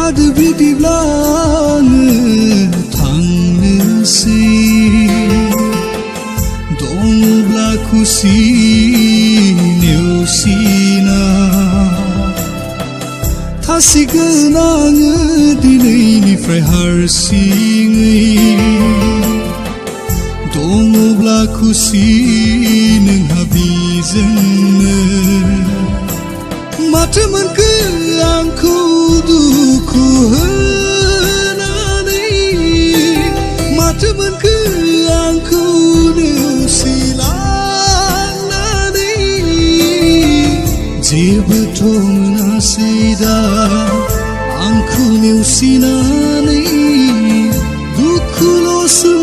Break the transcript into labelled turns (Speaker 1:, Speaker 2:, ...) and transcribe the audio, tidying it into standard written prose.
Speaker 1: आदो बिदिब्ला आङो थांनोसै दङब्ला खुसि नेवसिना थासिगोन आङो दिनैनिफ्राय हारसिङै दङब्ला खुसि नोंहा बिजोंनो माथो मोनखो आंखौ दुखु होनानै माथो मोनखो आंखौ नेवसिलांनानै जेबोथ' मोनासै दा आंखौ नेवसिनानै दुखुल'सो